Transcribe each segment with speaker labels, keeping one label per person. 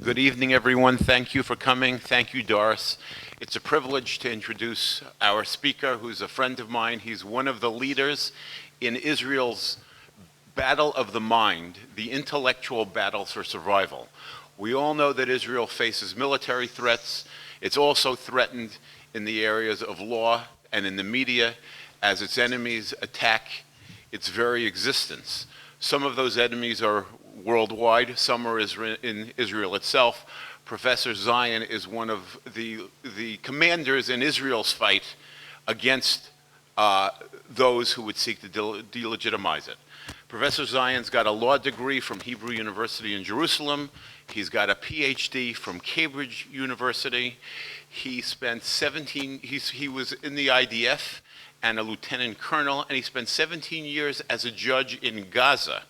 Speaker 1: Good evening, everyone. Thank you for coming. Thank you, Doris. It's a privilege to introduce our speaker, who's a friend of mine. He's one of the leaders in Israel's battle of the mind, the intellectual battle for survival. We all know that Israel faces military threats. It's also threatened in the areas of law and in the media as its enemies attack its very existence. Some of those enemies are worldwide, some are in Israel itself. Professor Sion is one of the commanders in Israel's fight against those who would seek to delegitimize it. Professor Zion's got a law degree from Hebrew University in Jerusalem. He's got a PhD from Cambridge University. He spent he was in the IDF and a lieutenant colonel, and he spent 17 years as a judge in Gaza,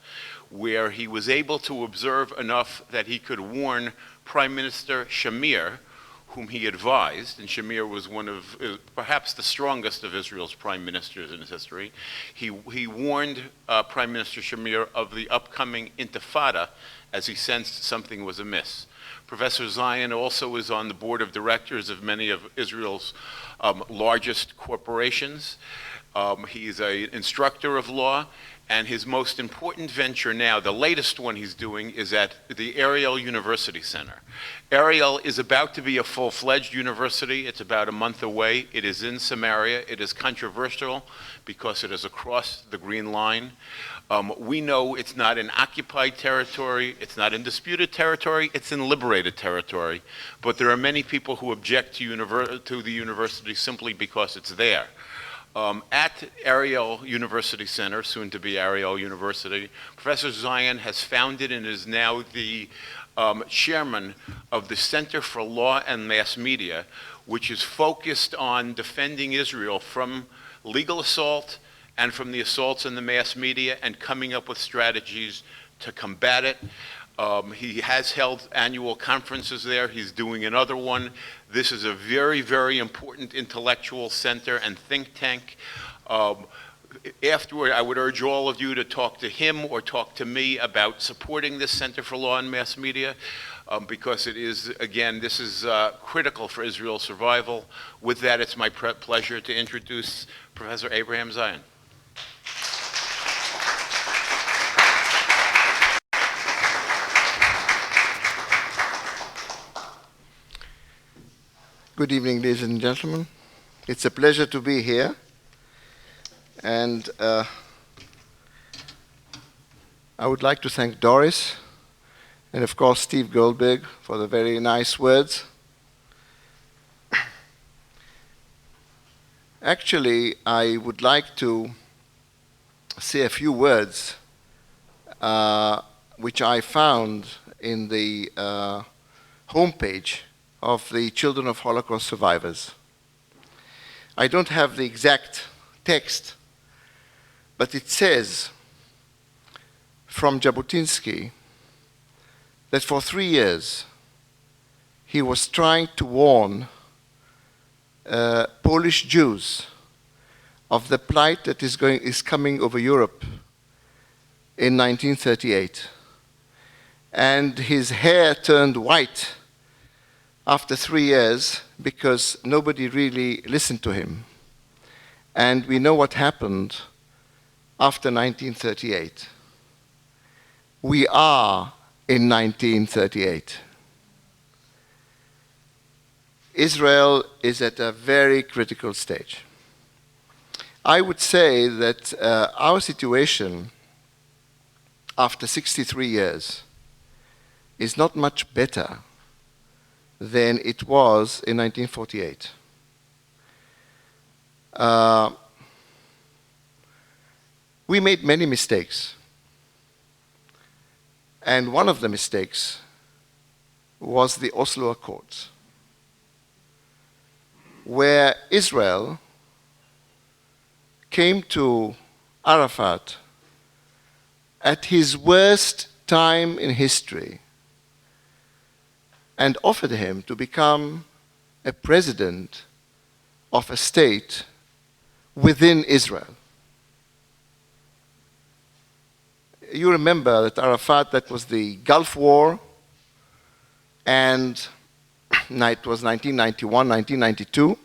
Speaker 1: where he was able to observe enough that he could warn Prime Minister Shamir, whom he advised, and Shamir was one of perhaps the strongest of Israel's prime ministers in his history. He warned Prime Minister Shamir of the upcoming intifada as he sensed something was amiss. Professor Sion also is on the board of directors of many of Israel's largest corporations. He's an instructor of law, and his most important venture now, the latest one he's doing, is at the Ariel University Center. Ariel is about to be a full-fledged university. It's about a month away. It is in Samaria. It is controversial because it is across the Green Line. We know it's not in occupied territory, it's not in disputed territory, it's in liberated territory. But there are many people who object to the university simply because it's there. At Ariel University Center, soon to be Ariel University, Professor Sion has founded and is now the chairman of the Center for Law and Mass Media, which is focused on defending Israel from legal assault and from the assaults in the mass media and coming up with strategies to combat it. He has held annual conferences there. He's doing another one. This is a very, very important intellectual center and think tank. Afterward, I would urge all of you to talk to him or talk to me about supporting this Center for Law and Mass Media, because it is, again, this is critical for Israel's survival. With that, it's my pleasure to introduce Professor Abraham Sion.
Speaker 2: Good evening, ladies and gentlemen. It's a pleasure to be here. And I would like to thank Doris and, of course, Steve Goldberg for the very nice words. Actually, I would like to say a few words which I found in the homepage of the Children of Holocaust Survivors. I don't have the exact text, but it says from Jabotinsky that for 3 years he was trying to warn Polish Jews of the plight that is coming over Europe in 1938. And his hair turned white after 3 years because nobody really listened to him. And we know what happened after 1938. We are in 1938. Israel is at a very critical stage. I would say that our situation after 63 years is not much better than it was in 1948. We made many mistakes. And one of the mistakes was the Oslo Accords, where Israel came to Arafat at his worst time in history and offered him to become a president of a state within Israel. You remember that Arafat, that was the Gulf War. and it was 1991, 1992,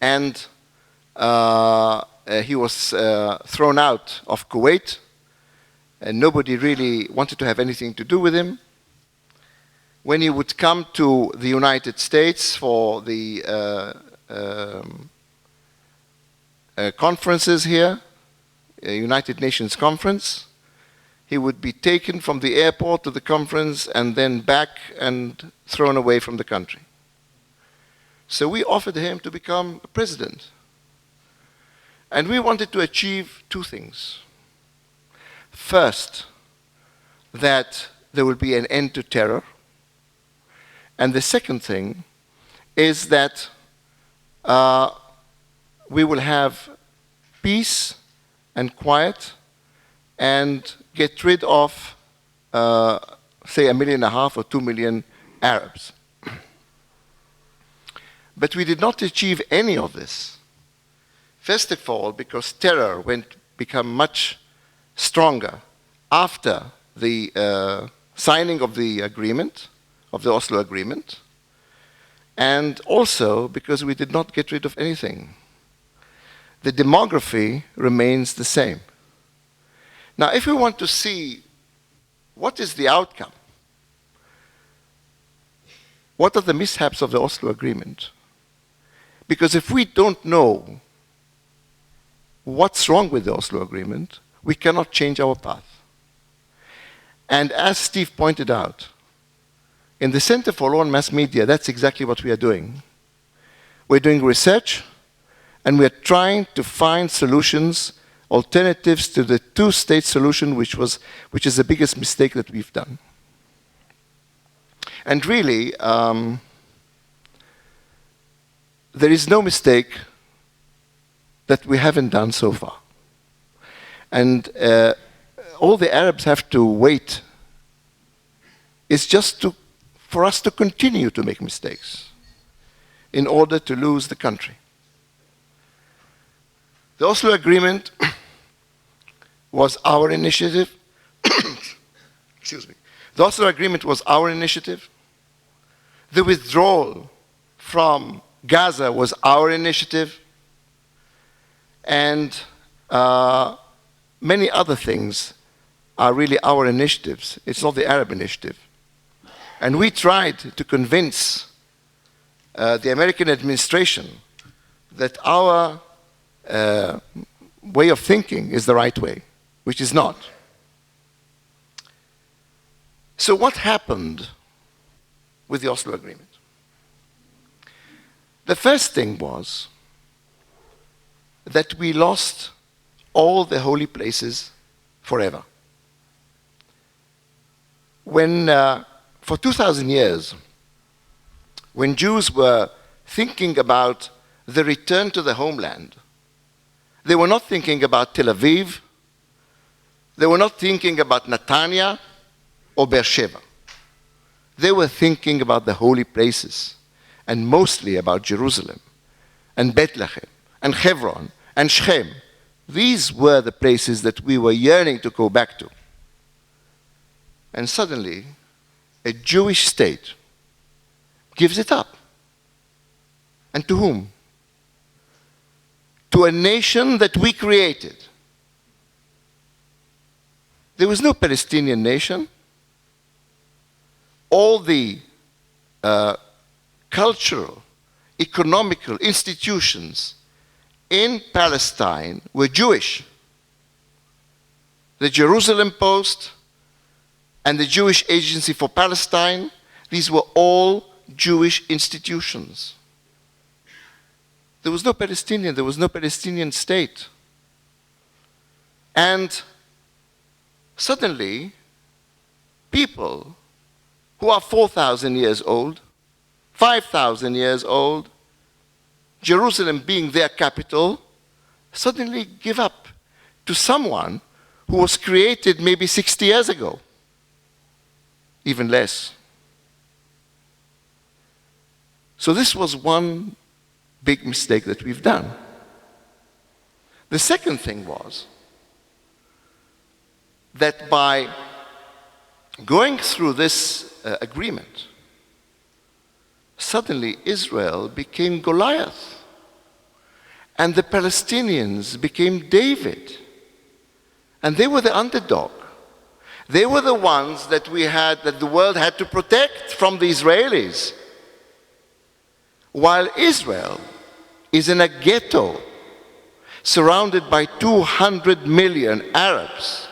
Speaker 2: and he was thrown out of Kuwait, and nobody really wanted to have anything to do with him. When he would come to the United States for the conferences here, a United Nations conference, he would be taken from the airport to the conference and then back and thrown away from the country. So we offered him to become a president. And we wanted to achieve two things. First, that there will be an end to terror. And the second thing is that we will have peace and quiet and get rid of, say, 1.5 million or 2 million Arabs. But we did not achieve any of this. First of all, because terror became much stronger after the signing of the agreement, of the Oslo Agreement, and also because we did not get rid of anything. The demography remains the same. Now, if we want to see what is the outcome, what are the mishaps of the Oslo Agreement? Because if we don't know what's wrong with the Oslo Agreement, we cannot change our path. And as Steve pointed out, in the Center for Law and Mass Media, that's exactly what we are doing. We're doing research, and we're trying to find solutions, alternatives to the two-state solution, which is the biggest mistake that we've done. And really, there is no mistake that we haven't done so far. And all the Arabs have to wait is just for us to continue to make mistakes in order to lose the country. The Oslo Agreement was our initiative. Excuse me. The Oslo Agreement was our initiative. The withdrawal from Gaza was our initiative. And many other things are really our initiatives. It's not the Arab initiative. And we tried to convince the American administration that our way of thinking is the right way, which is not. So what happened with the Oslo Agreement? The first thing was that we lost all the holy places forever. When, for 2,000 years, when Jews were thinking about the return to the homeland, they were not thinking about Tel Aviv, they were not thinking about Netanya or Beersheba. They were thinking about the holy places, and mostly about Jerusalem, and Bethlehem, and Hebron, and Shechem. These were the places that we were yearning to go back to. And suddenly, a Jewish state gives it up. And to whom? To a nation that we created. There was no Palestinian nation. All the cultural, economical institutions in Palestine were Jewish. The Jerusalem Post and the Jewish Agency for Palestine, these were all Jewish institutions. There was no Palestinian, there was no Palestinian state. And suddenly, people who are 4,000 years old, 5,000 years old, Jerusalem being their capital, suddenly give up to someone who was created maybe 60 years ago, even less. So this was one big mistake that we've done. The second thing was that by Going through this agreement, suddenly Israel became Goliath, and the Palestinians became David, and they were the underdog. They were the ones that the world had to protect from the Israelis, while Israel is in a ghetto surrounded by 200 million Arabs.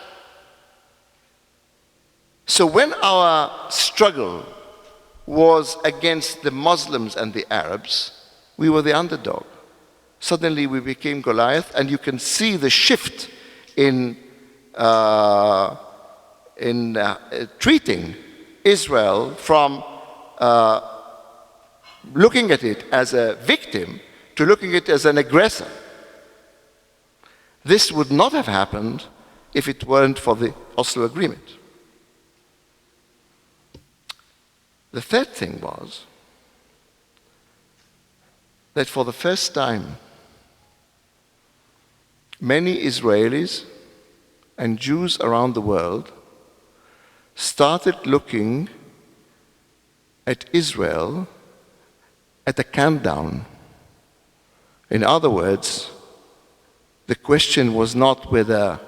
Speaker 2: So when our struggle was against the Muslims and the Arabs, we were the underdog. Suddenly we became Goliath, and you can see the shift in treating Israel from looking at it as a victim to looking at it as an aggressor. This would not have happened if it weren't for the Oslo Agreement. The third thing was that for the first time, many Israelis and Jews around the world started looking at Israel at a countdown. In other words, the question was not whether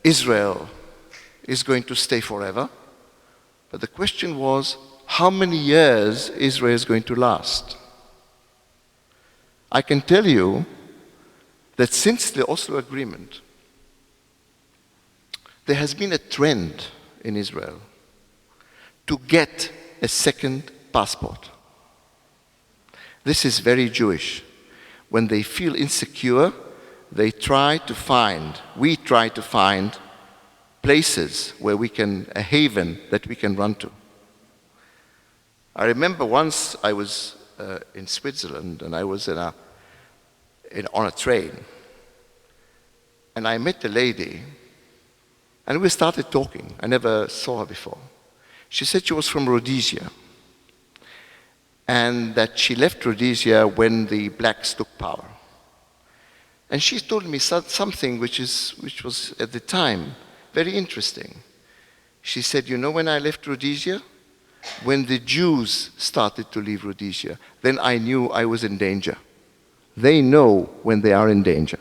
Speaker 2: Israel is going to stay forever, but the question was how many years Israel is going to last. I can tell you that since the Oslo Agreement, there has been a trend in Israel to get a second passport. This is very Jewish. When they feel insecure, we try to find places where a haven that we can run to. I remember once I was in Switzerland, and I was on a train, and I met a lady, and we started talking. I never saw her before. She said she was from Rhodesia, and that she left Rhodesia when the blacks took power. And she told me something which was at the time very interesting. She said, you know, when I left Rhodesia, when the Jews started to leave Rhodesia, then I knew I was in danger. They know when they are in danger.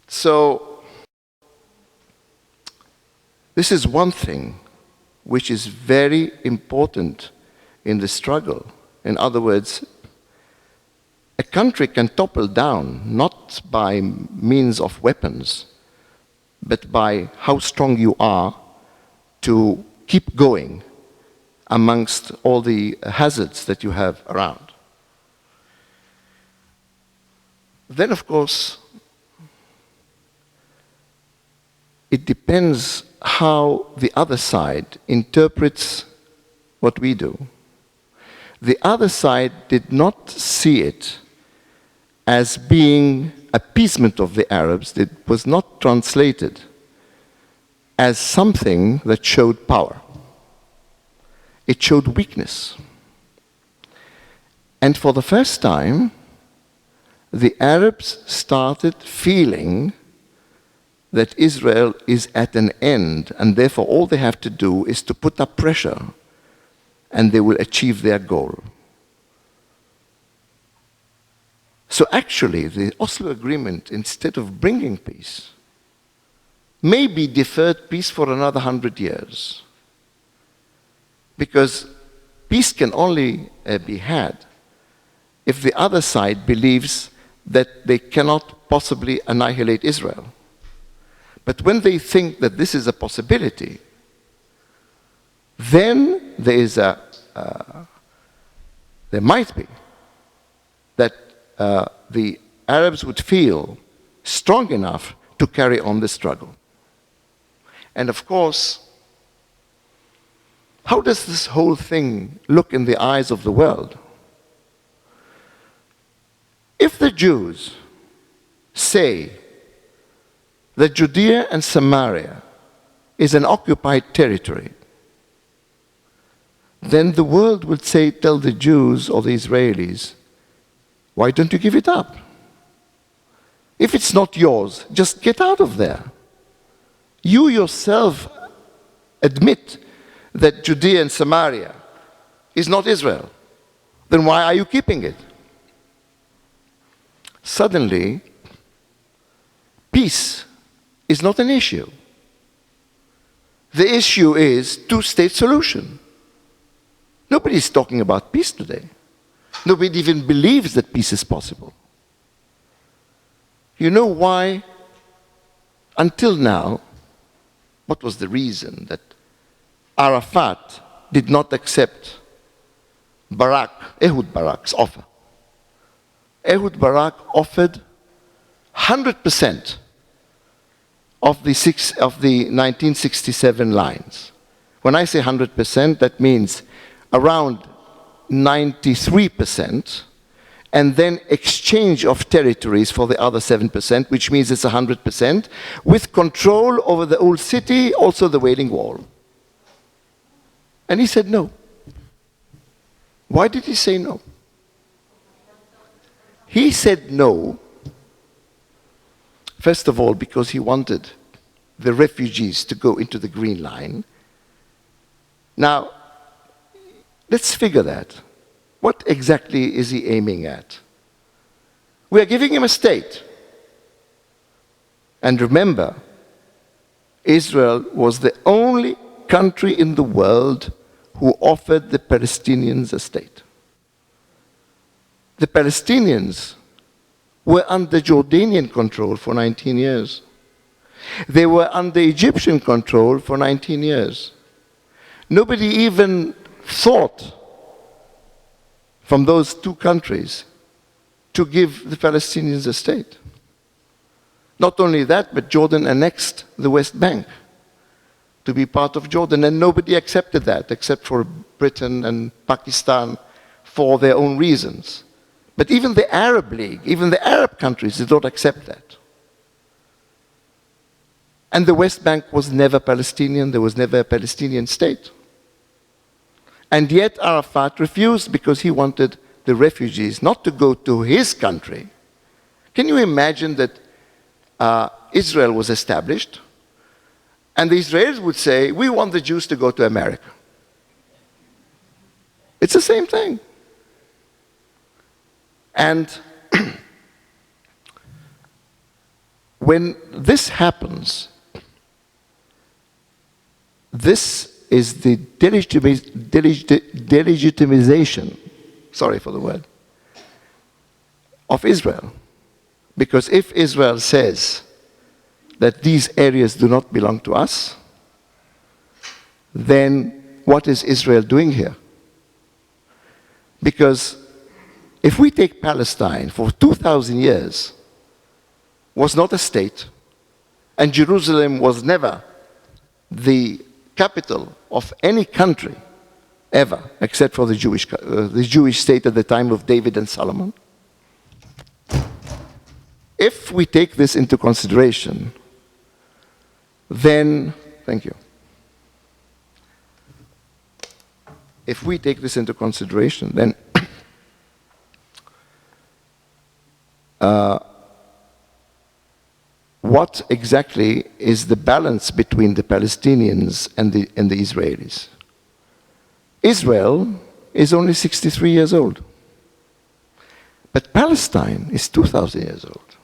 Speaker 2: So, this is one thing which is very important in the struggle. In other words, a country can topple down not by means of weapons, but by how strong you are to keep going amongst all the hazards that you have around. Then, of course, it depends how the other side interprets what we do. The other side did not see it as being appeasement of the Arabs. It was not translated as something that showed power. It showed weakness. And for the first time, the Arabs started feeling that Israel is at an end, and therefore all they have to do is to put up pressure, and they will achieve their goal. So actually, the Oslo Agreement, instead of bringing peace, maybe deferred peace for another 100 years. Because peace can only be had if the other side believes that they cannot possibly annihilate Israel. But when they think that this is a possibility, then there might be that the Arabs would feel strong enough to carry on the struggle. And of course, how does this whole thing look in the eyes of the world? If the Jews say that Judea and Samaria is an occupied territory, then the world would tell the Jews or the Israelis, why don't you give it up? If it's not yours, just get out of there. You yourself admit that Judea and Samaria is not Israel. Then why are you keeping it? Suddenly, peace is not an issue. The issue is two-state solution. Nobody is talking about peace today. Nobody even believes that peace is possible. You know why, until now, what was the reason that Arafat did not accept Ehud Barak's offer? Ehud Barak offered 100% of the 1967 lines. When I say 100%, that means around 93%, and then exchange of territories for the other 7%, which means it's 100%, with control over the old city, also the Wailing Wall. And he said no. Why did he say no? He said no, first of all, because he wanted the refugees to go into the Green Line. Now, let's figure that. What exactly is he aiming at? We are giving him a state. And remember, Israel was the only country in the world who offered the Palestinians a state. The Palestinians were under Jordanian control for 19 years. They were under Egyptian control for 19 years. Nobody even thought from those two countries to give the Palestinians a state. Not only that, but Jordan annexed the West Bank to be part of Jordan, and nobody accepted that except for Britain and Pakistan for their own reasons. But even the Arab League, even the Arab countries did not accept that. And the West Bank was never Palestinian, there was never a Palestinian state. And yet Arafat refused because he wanted the refugees not to go to his country. Can you imagine that Israel was established and the Israelis would say, we want the Jews to go to America? It's the same thing. And when this happens, this is the delegitimization, sorry for the word, of Israel. Because if Israel says that these areas do not belong to us, then what is Israel doing here? Because if we take Palestine, for 2,000 years, was not a state, and Jerusalem was never the capital of any country ever, except for the Jewish state at the time of David and Solomon. If we take this into consideration, then, thank you. If we take this into consideration, then what exactly is the balance between the Palestinians and the Israelis? Israel is only 63 years old, but Palestine is 2,000 years old.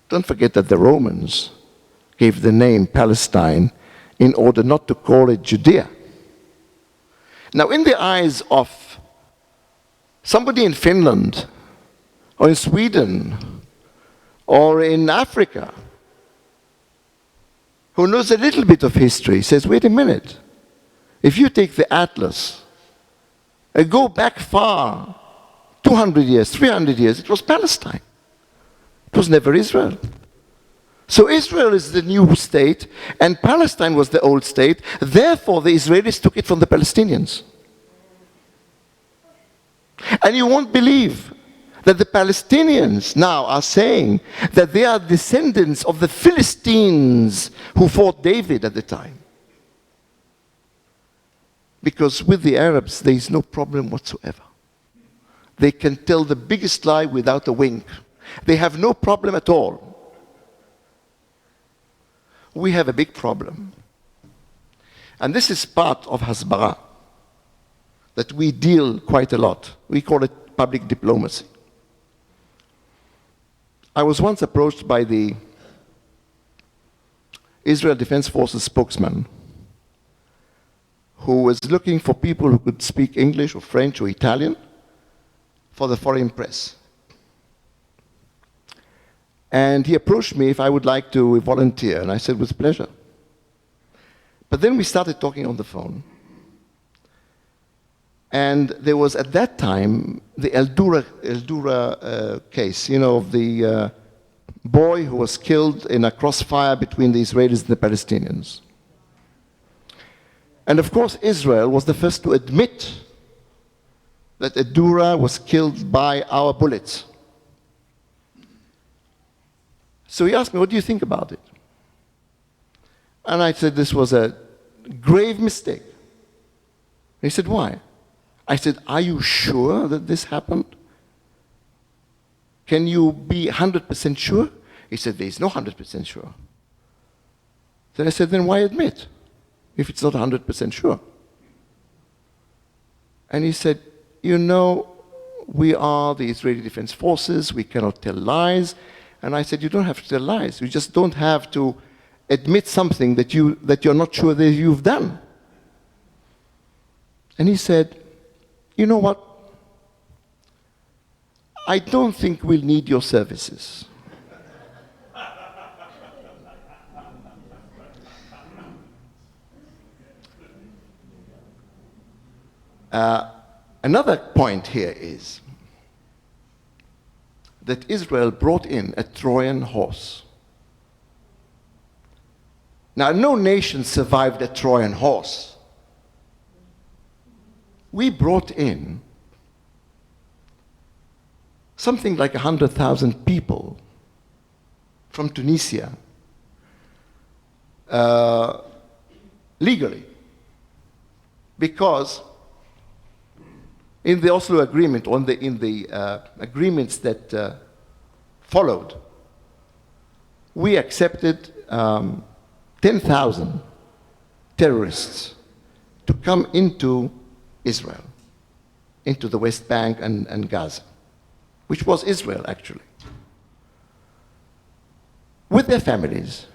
Speaker 2: Don't forget that the Romans gave the name Palestine in order not to call it Judea. Now, in the eyes of somebody in Finland, or in Sweden, or in Africa, who knows a little bit of history, says, wait a minute, if you take the Atlas and go back far, 200 years, 300 years, it was Palestine. It was never Israel. So Israel is the new state, and Palestine was the old state. Therefore, the Israelis took it from the Palestinians. And you won't believe that the Palestinians now are saying that they are descendants of the Philistines who fought David at the time. Because with the Arabs, there is no problem whatsoever. They can tell the biggest lie without a wink. They have no problem at all. we have a big problem. And this is part of Hezbollah, that we deal quite a lot. We call it public diplomacy. I was once approached by the Israel Defense Forces spokesman who was looking for people who could speak English or French or Italian for the foreign press. And he approached me if I would like to volunteer, and I said, with pleasure. But then we started talking on the phone. And there was, at that time, the Eldura case, you know, of the boy who was killed in a crossfire between the Israelis and the Palestinians. And of course, Israel was the first to admit that Eldura was killed by our bullets. So he asked me, what do you think about it? And I said this was a grave mistake. He said, why? I said, are you sure that this happened? Can you be 100% sure? He said, there is no 100% sure. Then I said, then why admit if it's not 100% sure? And he said, you know, we are the Israeli Defense Forces, we cannot tell lies. And I said, you don't have to tell lies. You just don't have to admit something that you're not sure that you've done. And he said, you know what? I don't think we'll need your services. Another point here is that Israel brought in a Trojan horse. Now, no nation survived a Trojan horse. We brought in something like 100,000 people from Tunisia legally, because in the Oslo Agreement, or in the agreements that followed, we accepted 10,000 terrorists to come into Israel, into the West Bank and Gaza, which was Israel actually, with their families.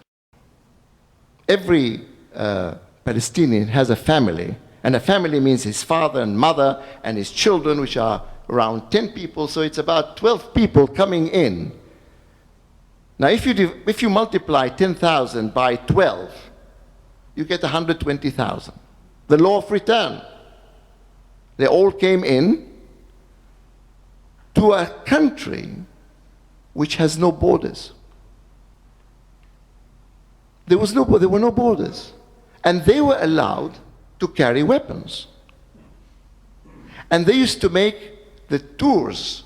Speaker 2: Every Palestinian has a family, and a family means his father and mother and his children, which are around 10 people, so it's about 12 people coming in. Now, if you multiply 10,000 by 12, you get 120,000. The law of return. They all came in to a country which has no borders. There were no borders. And they were allowed to carry weapons. And they used to make the tours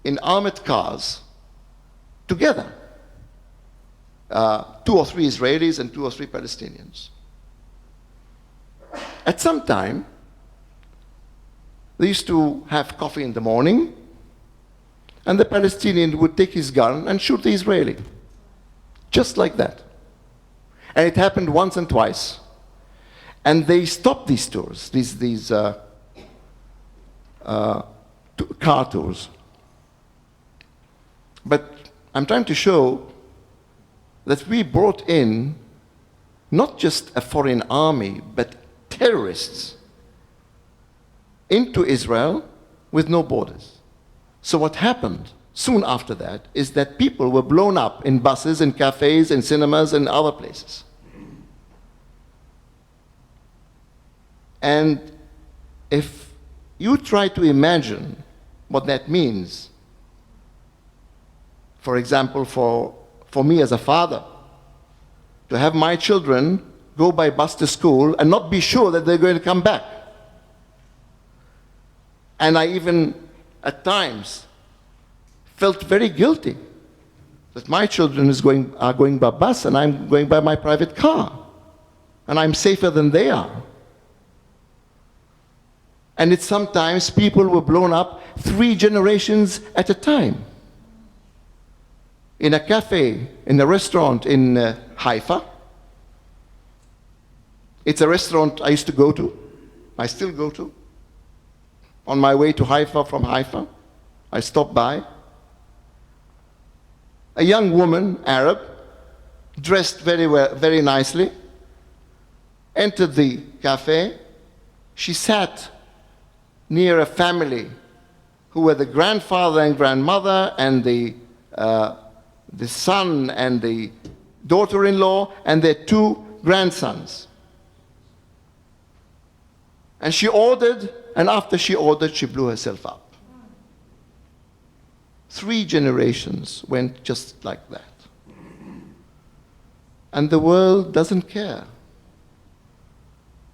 Speaker 2: in armored cars together. 2 or 3 Israelis and 2 or 3 Palestinians. At some time, they used to have coffee in the morning, and the Palestinian would take his gun and shoot the Israeli. Just like that. And it happened once and twice. And they stopped these tours, these car tours. But I'm trying to show that we brought in not just a foreign army, but terrorists into Israel with no borders. So what happened soon after that is that people were blown up in buses, in cafes, in cinemas, and other places. And if you try to imagine what that means, for example, for me as a father, to have my children go by bus to school and not be sure that they're going to come back. And I even, at times, felt very guilty that my children are going by bus and I'm going by my private car. And I'm safer than they are. And it's sometimes people were blown up 3 generations at a time. In a cafe, in a restaurant in Haifa, It's a restaurant I used to go to. I still go to. On my way to Haifa from Haifa, I stopped by. A young woman, Arab, dressed very well, very nicely, entered the cafe. She sat near a family who were the grandfather and grandmother and the son and the daughter-in-law and their 2 grandsons. And she ordered, and after she ordered, she blew herself up. 3 generations went just like that. And the world doesn't care.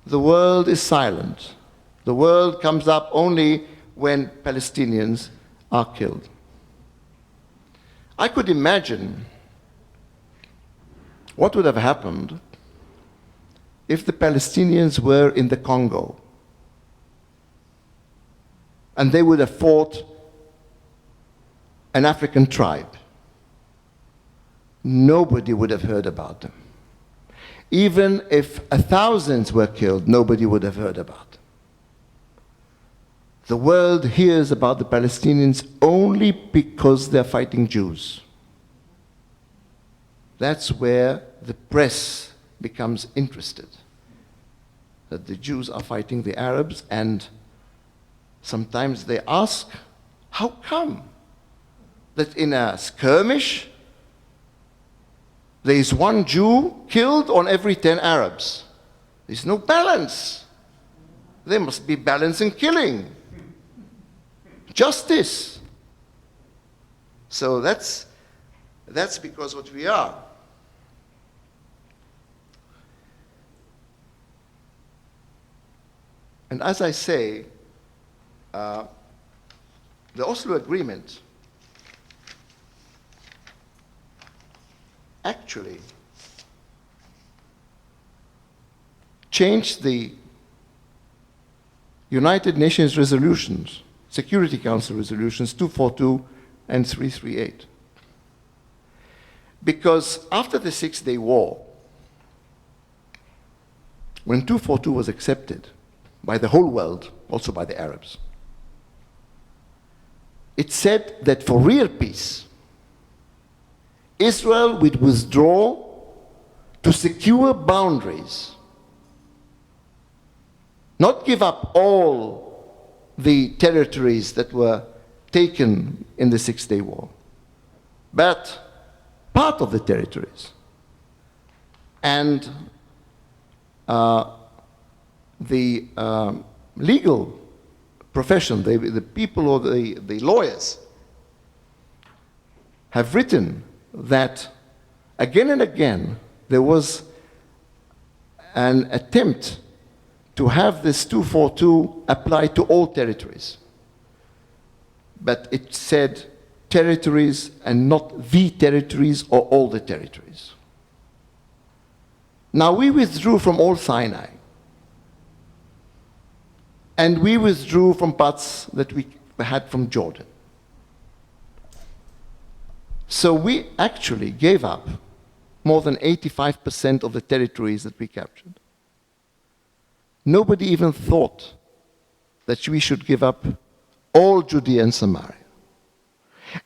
Speaker 2: The world is silent. The world comes up only when Palestinians are killed. I could imagine what would have happened if the Palestinians were in the Congo and they would have fought an African tribe. Nobody would have heard about them. Even if 1,000 were killed, nobody would have heard about them. The world hears about the Palestinians only because they're fighting Jews. That's where the press becomes interested. That the Jews are fighting the Arabs, and sometimes they ask, how come that in a skirmish there is 1 Jew killed on every 10 Arabs? There's no balance. There must be balance in killing. Justice. So that's because what we are. And as I say, the Oslo Agreement actually changed the United Nations resolutions, Security Council resolutions 242 and 338. Because after the 6-day war, when 242 was accepted by the whole world, also by the Arabs, it said that for real peace, Israel would withdraw to secure boundaries, not give up all the territories that were taken in the 6-day war, but part of the territories. And the legal profession, the people or the lawyers, have written that again and again there was an attempt to have this 242 apply to all territories. But it said territories and not the territories or all the territories. Now we withdrew from all Sinai. And we withdrew from parts that we had from Jordan. So we actually gave up more than 85% of the territories that we captured. Nobody even thought that we should give up all Judea and Samaria.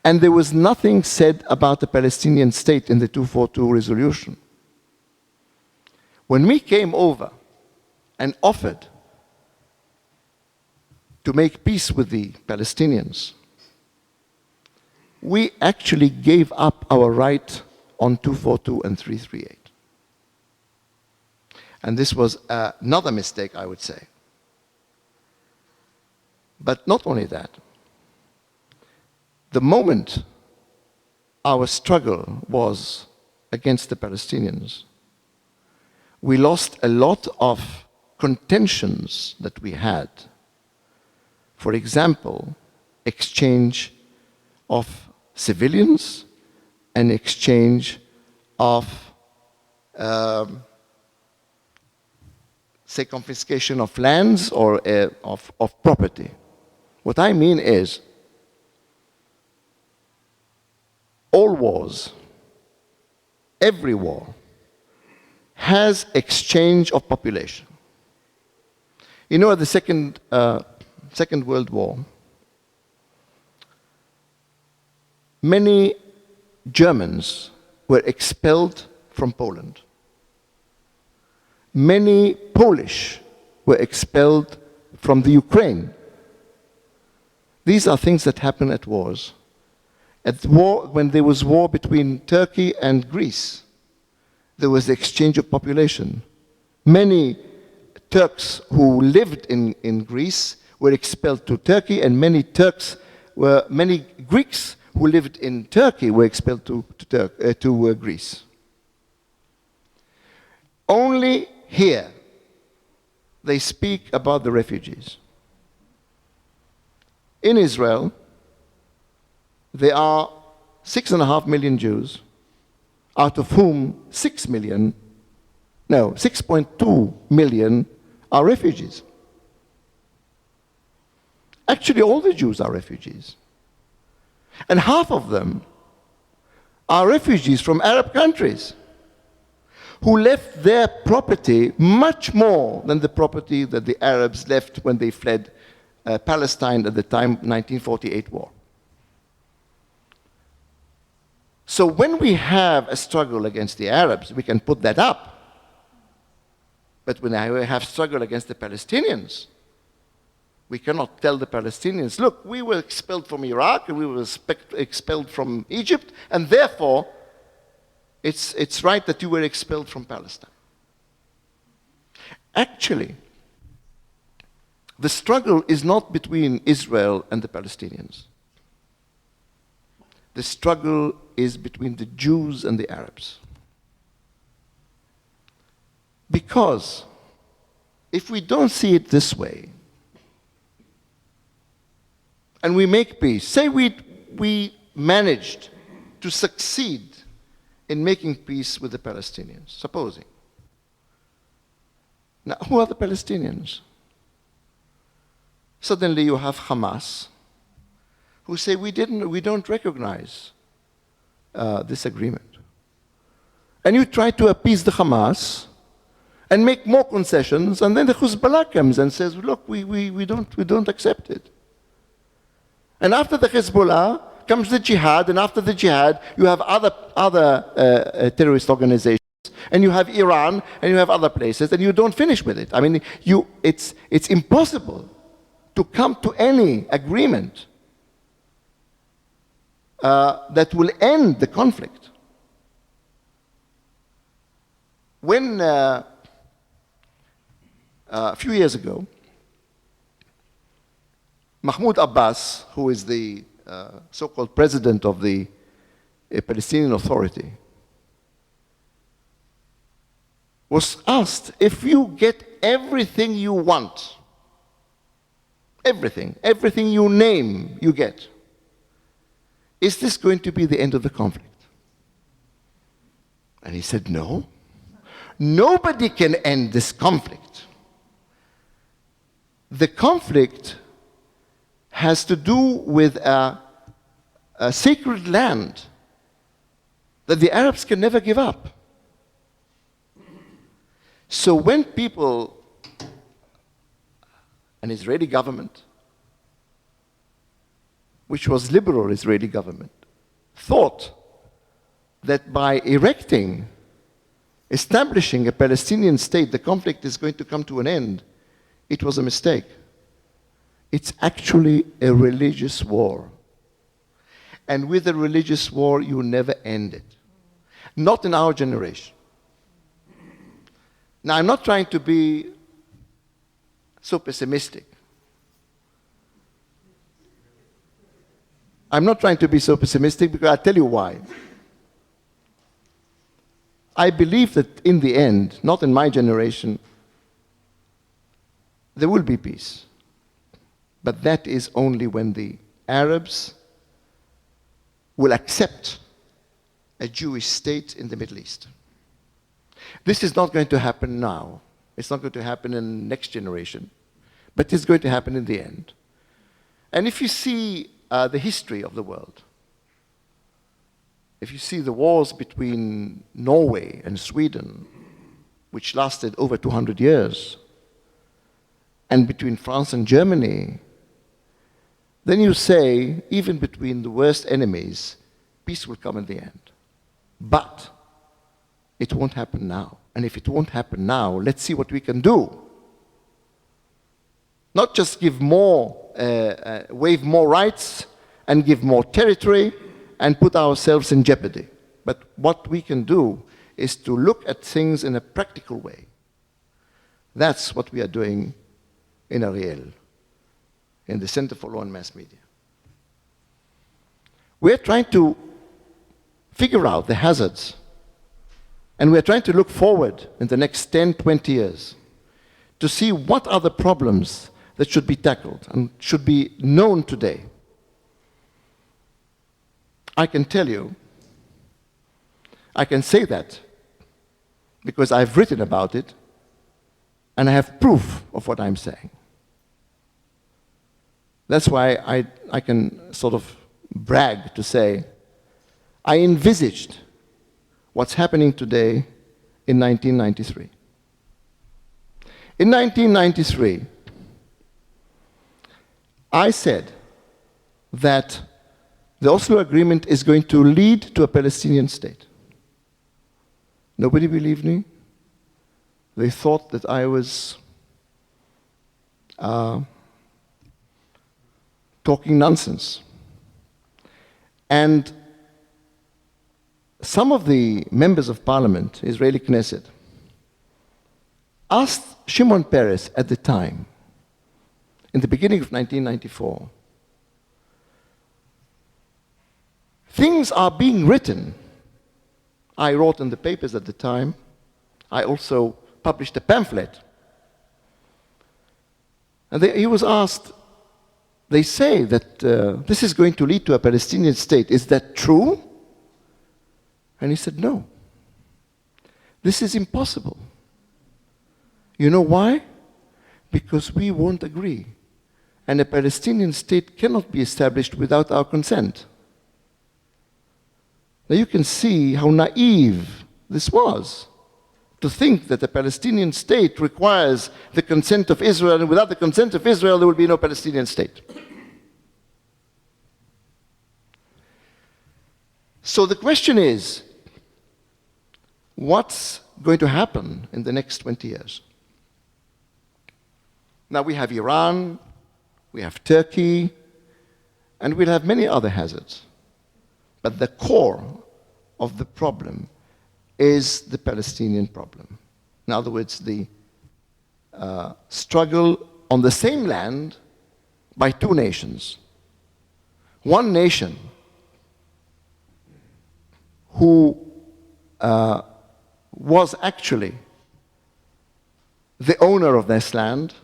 Speaker 2: And there was nothing said about the Palestinian state in the 242 resolution. When we came over and offered to make peace with the Palestinians, we actually gave up our right on 242 and 338. And this was another mistake, I would say. But not only that, the moment our struggle was against the Palestinians, we lost a lot of contentions that we had. For example, exchange of civilians and exchange of, say, confiscation of lands or of property. What I mean is, all wars, every war, has exchange of population. You know, at the Second World War, many Germans were expelled from Poland. Many Polish were expelled from the Ukraine. These are things that happen at wars. At war, when there was war between Turkey and Greece, there was the exchange of population. Many Turks who lived in Greece were expelled to Turkey, and many Greeks who lived in Turkey were expelled to Greece. Only here they speak about the refugees. In Israel, there are 6.5 million Jews, out of whom 6.2 million are refugees. Actually, all the Jews are refugees. And half of them are refugees from Arab countries who left their property much more than the property that the Arabs left when they fled Palestine at the time of 1948 war. So when we have a struggle against the Arabs, we can put that up. But when we have struggle against the Palestinians, we cannot tell the Palestinians, look, we were expelled from Iraq and we were expelled from Egypt, and therefore it's right that you were expelled from Palestine. Actually, the struggle is not between Israel and the Palestinians. The struggle is between the Jews and the Arabs. Because if we don't see it this way, and we make peace, say we managed to succeed in making peace with the Palestinians, supposing. Now, who are the Palestinians? Suddenly you have Hamas, who say we don't recognize this agreement. And you try to appease the Hamas and make more concessions, and then the Hezbollah comes and says, look, we don't accept it. And after the Hezbollah comes the jihad, and after the jihad you have other terrorist organizations, and you have Iran, and you have other places, and you don't finish with it. I mean, it's impossible to come to any agreement that will end the conflict. When a few years ago, Mahmoud Abbas, who is the so-called president of the Palestinian Authority, was asked, if you get everything you want, everything you name, you get, is this going to be the end of the conflict? And he said, no. Nobody can end this conflict. The conflict has to do with a sacred land that the Arabs can never give up. So when people, an Israeli government, which was liberal Israeli government, thought that by establishing a Palestinian state, the conflict is going to come to an end, it was a mistake. It's actually a religious war. And with a religious war, you never end it. Not in our generation. Now, I'm not trying to be so pessimistic. I'm not trying to be so pessimistic because I'll tell you why. I believe that in the end, not in my generation, there will be peace. But that is only when the Arabs will accept a Jewish state in the Middle East. This is not going to happen now. It's not going to happen in the next generation. But it's going to happen in the end. And if you see the history of the world, if you see the wars between Norway and Sweden, which lasted over 200 years, and between France and Germany, then you say, even between the worst enemies, peace will come in the end. But it won't happen now. And if it won't happen now, let's see what we can do. Not just give more, waive more rights and give more territory and put ourselves in jeopardy. But what we can do is to look at things in a practical way. That's what we are doing in Ariel, in the Center for Law and Mass Media. We're trying to figure out the hazards, and we're trying to look forward in the next 10, 20 years to see what are the problems that should be tackled and should be known today. I can tell you, I can say that because I've written about it and I have proof of what I'm saying. That's why I can sort of brag to say, I envisaged what's happening today in 1993. In 1993, I said that the Oslo Agreement is going to lead to a Palestinian state. Nobody believed me. They thought that I was talking nonsense. And some of the members of parliament, Israeli Knesset, asked Shimon Peres at the time, in the beginning of 1994, things are being written. I wrote in the papers at the time. I also published a pamphlet. And he was asked, they say that this is going to lead to a Palestinian state. Is that true? And he said, no. This is impossible. You know why? Because we won't agree. And a Palestinian state cannot be established without our consent. Now you can see how naive this was, to think that a Palestinian state requires the consent of Israel, and without the consent of Israel, there will be no Palestinian state. So the question is, what's going to happen in the next 20 years? Now we have Iran, we have Turkey, and we'll have many other hazards. But the core of the problem is the Palestinian problem. In other words, the struggle on the same land by two nations. One nation who was actually the owner of this land,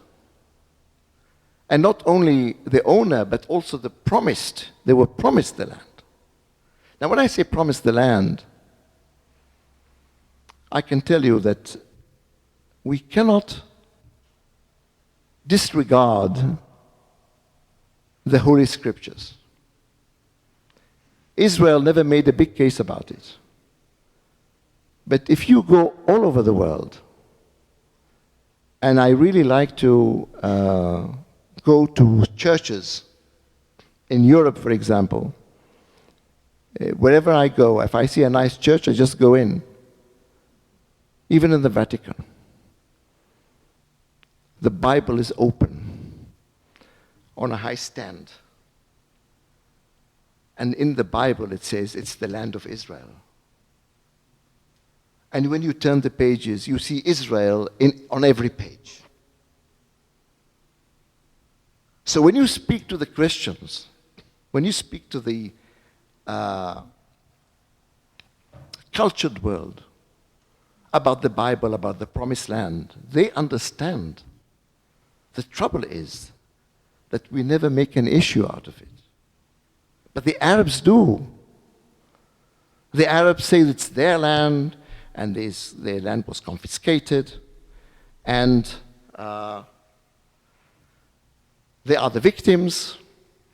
Speaker 2: and not only the owner, but also they were promised the land. Now, when I say promised the land, I can tell you that we cannot disregard the Holy Scriptures. Israel never made a big case about it. But if you go all over the world, and I really like to go to churches in Europe, for example, wherever I go, if I see a nice church, I just go in. Even in the Vatican, the Bible is open on a high stand. And in the Bible it says it's the land of Israel. And when you turn the pages, you see Israel on every page. So when you speak to the Christians, when you speak to the cultured world about the Bible, about the promised land, they understand. The trouble is that we never make an issue out of it. But the Arabs do. The Arabs say it's their land, and their land was confiscated, and they are the victims,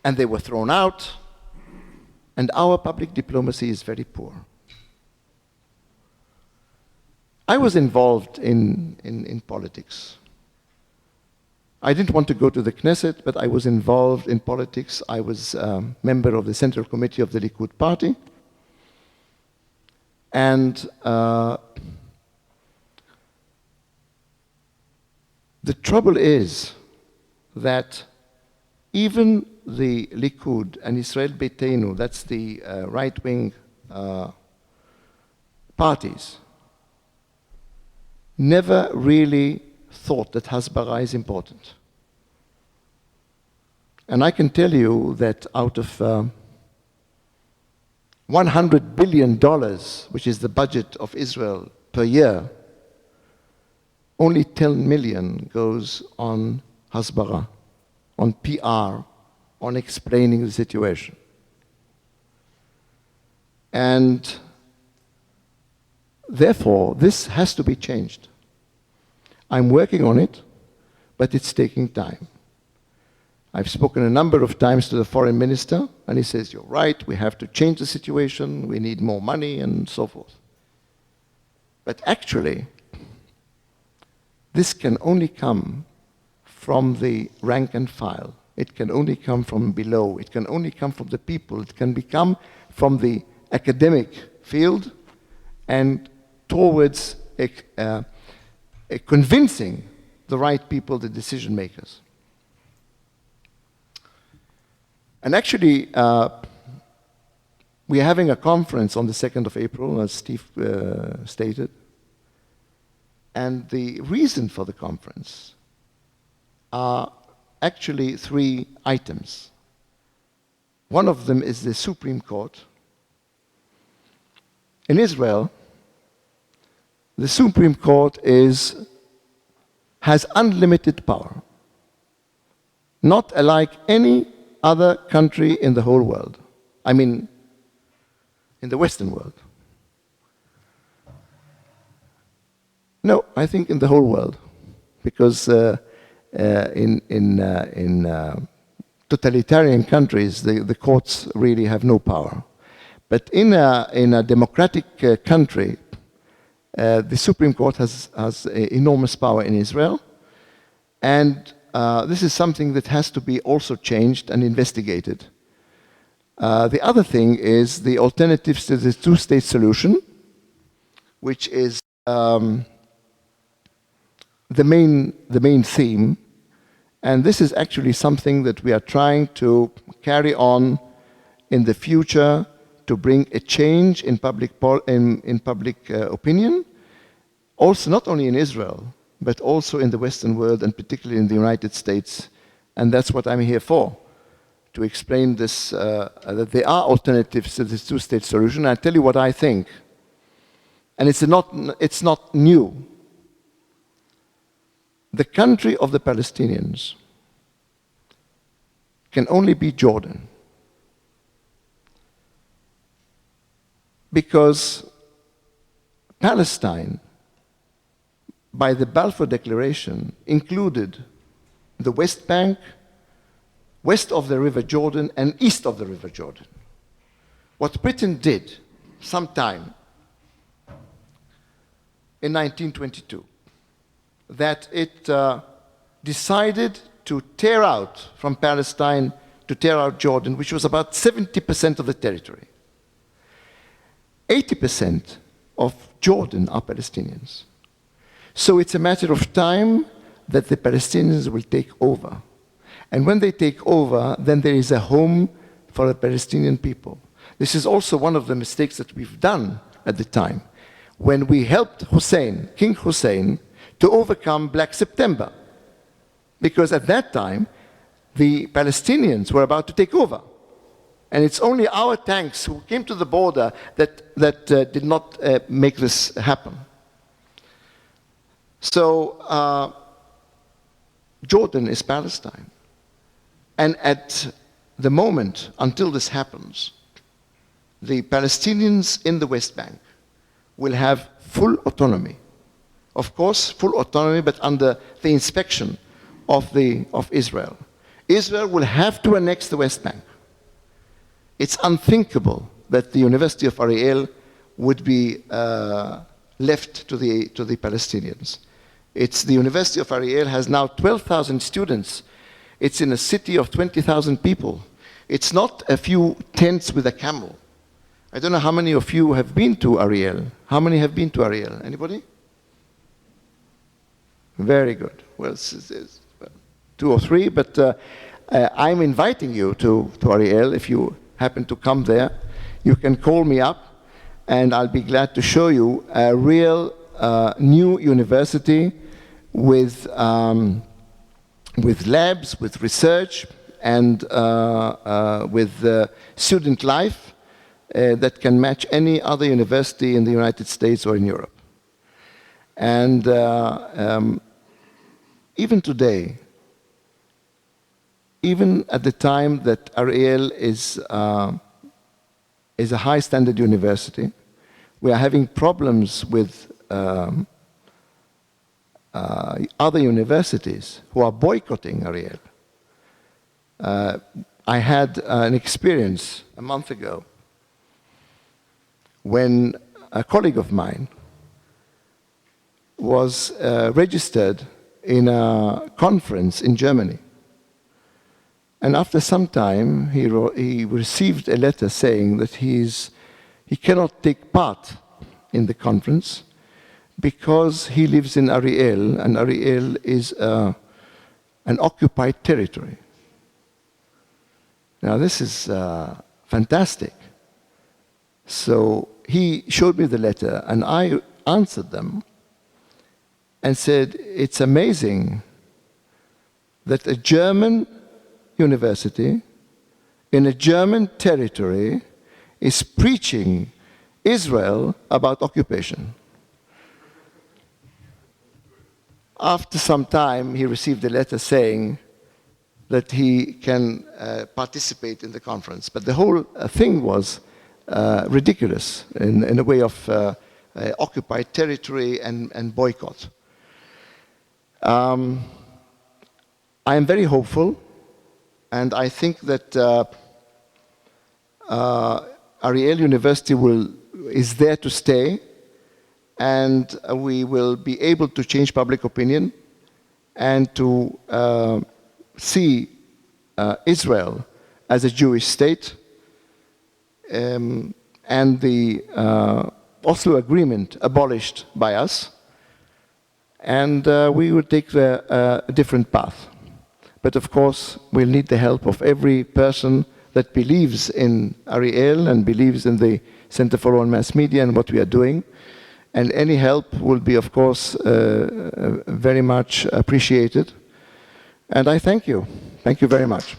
Speaker 2: and they were thrown out, and our public diplomacy is very poor. I was involved in politics. I didn't want to go to the Knesset, but I was involved in politics. I was a member of the Central Committee of the Likud Party. And the trouble is that even the Likud and Israel Beitenu, that's the right-wing parties, never really thought that Hezbollah is important. And I can tell you that out of $100 billion, which is the budget of Israel per year, only 10 million goes on Hezbollah, on PR, on explaining the situation. And therefore, this has to be changed. I'm working on it, but it's taking time. I've spoken a number of times to the foreign minister, and he says, you're right, we have to change the situation, we need more money, and so forth. But actually, this can only come from the rank and file. It can only come from below. It can only come from the people. It can come from the academic field and towards convincing the right people, the decision makers. And actually, we are having a conference on the 2nd of April, as Steve stated. And the reason for the conference are actually 3 items. One of them is the Supreme Court. In Israel, the Supreme Court has unlimited power, not alike any other country in the whole world. I mean, in the Western world. No, I think in the whole world, because in totalitarian countries, the courts really have no power. But in a democratic country, the Supreme Court has enormous power in Israel, and this is something that has to be also changed and investigated. The other thing is the alternatives to the two-state solution, which is the main theme, and this is actually something that we are trying to carry on in the future to bring a change in public opinion, also not only in Israel, but also in the Western world and particularly in the United States. And that's what I'm here for, to explain this, that there are alternatives to this two-state solution. I'll tell you what I think. And it's not new. The country of the Palestinians can only be Jordan. Because Palestine, by the Balfour Declaration, included the West Bank, west of the River Jordan, and east of the River Jordan. What Britain did sometime in 1922, that it decided to tear out from Palestine, to tear out Jordan, which was about 70% of the territory. 80% of Jordan are Palestinians. So it's a matter of time that the Palestinians will take over. And when they take over, then there is a home for the Palestinian people. This is also one of the mistakes that we've done at the time, when we helped Hussein, King Hussein, to overcome Black September. Because at that time, the Palestinians were about to take over. And it's only our tanks who came to the border that did not make this happen. So Jordan is Palestine. And at the moment, until this happens, the Palestinians in the West Bank will have full autonomy. Of course, full autonomy, but under the inspection of Israel. Israel will have to annex the West Bank. It's unthinkable that the University of Ariel would be left to the Palestinians. It's the University of Ariel has now 12,000 students. It's in a city of 20,000 people. It's not a few tents with a camel. I don't know how many of you have been to Ariel. How many have been to Ariel? Anybody? Very good. Well, it's 2 or 3, but I'm inviting you to Ariel. If you happen to come there, you can call me up, and I'll be glad to show you a real new university with labs, with research, and with student life that can match any other university in the United States or in Europe. And even today, even at the time that Ariel is a high standard university, we are having problems with other universities who are boycotting Ariel. I had an experience a month ago when a colleague of mine was registered in a conference in Germany. And after some time, he received a letter saying that he cannot take part in the conference because he lives in Ariel, and Ariel is an occupied territory. Now, this is fantastic. So he showed me the letter, and I answered them and said, it's amazing that a German university in a German territory is preaching Israel about occupation. After some time, he received a letter saying that he can participate in the conference. But the whole thing was ridiculous in a way of occupied territory and boycott. I am very hopeful, and I think that Ariel University is there to stay, and we will be able to change public opinion and to see Israel as a Jewish state, and the Oslo Agreement abolished by us, and we will take a different path. But of course, we'll need the help of every person that believes in Ariel and believes in the Center for Law and Mass Media and what we are doing. And any help will be, of course, very much appreciated. And I thank you. Thank you very much.